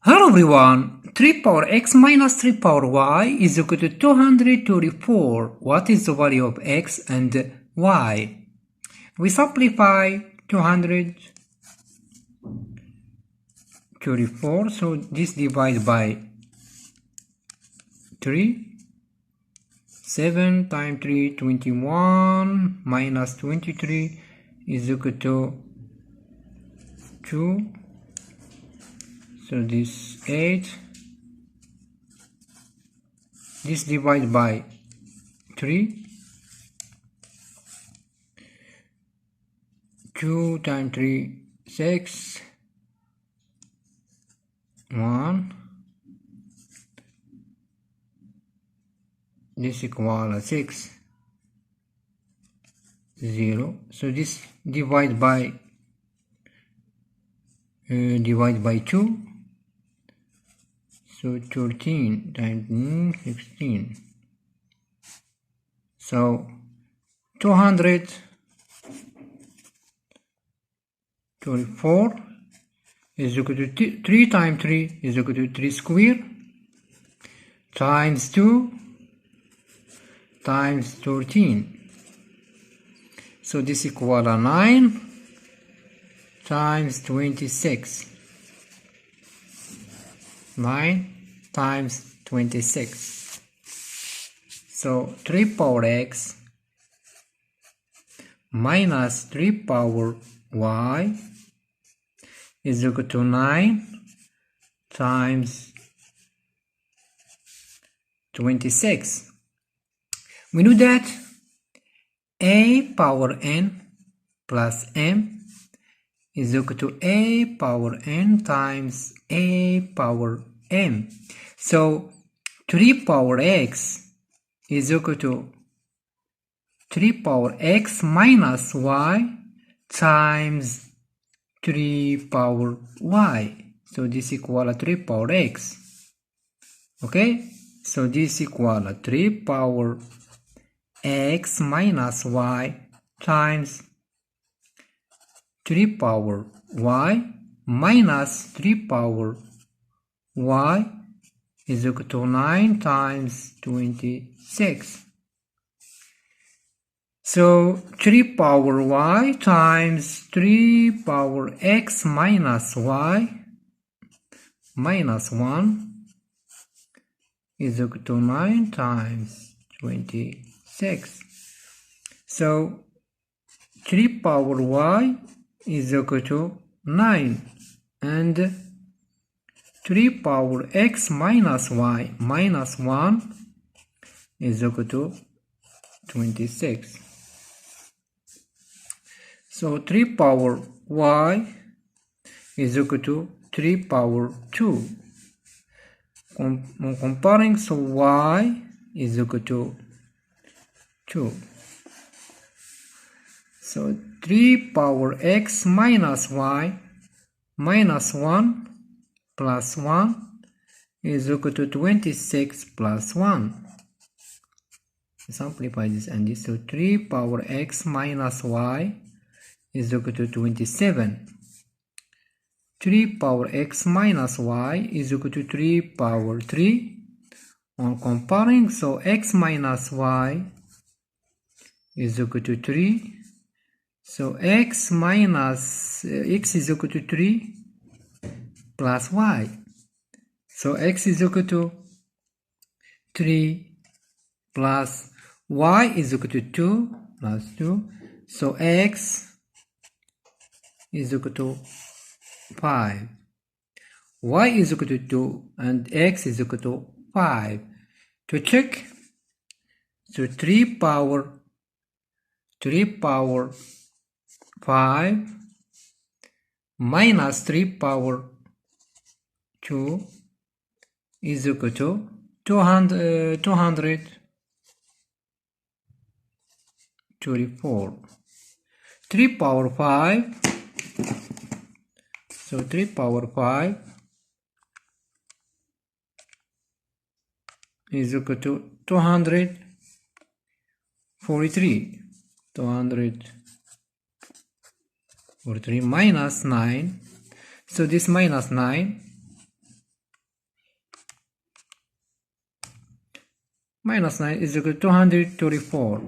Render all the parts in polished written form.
Hello everyone, 3 power x minus 3 power y is equal to 234. What is the value of x and y? We simplify 234, so this divided by 3. 7 times 3, 21, minus 23 is equal to 2. So this 8, this divided by 3, 2 times 3, 6, 1, this equal 6, 0, so this divide by 2, so 13 times 16, so 224 is equal to 3 times 3 is equal to 3 square times 2 times 13, so this equal 9 times 26. 9 times 26. So 3 power x minus 3 power y is equal to 9 times 26. We know that a power n plus m is equal to a power n times a power m. So 3 power x is equal to 3 power x minus y times 3 power y. So this equal 3 power x. Okay? So this equal 3 power x minus y times 3 power y minus 3 power y is equal to 9 times 26. So 3 power y times 3 power x minus y minus 1 is equal to 9 times 26. So 3 power y is equal to 9 and 3 power x minus y minus 1 is equal to 26. So 3 power y is equal to 3 power 2. Comparing, so y is equal to 2. So 3 power x minus y minus 1 plus 1 is equal to 26 plus 1. Simplify this and this. So 3 power x minus y is equal to 27. 3 power x minus y is equal to 3 power 3. On comparing, so x minus y is equal to 3. So x minus x is equal to 3 plus y. So x is equal to 3 plus y is equal to 2 plus 2. So x is equal to 5. Y is equal to 2 and x is equal to 5. To check, so 3 power 5 minus 3 power 2 is equal to 224. 3 power 5, so 3 power 5 is equal to 243. 243 minus 9. So this minus 9 minus 9 is equal to 234.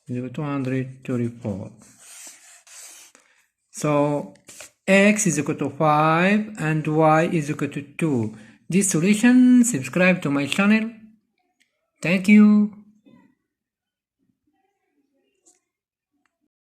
Is equal to 234. So x is equal to 5 and y is equal to 2. This solution, subscribe to my channel. Thank you.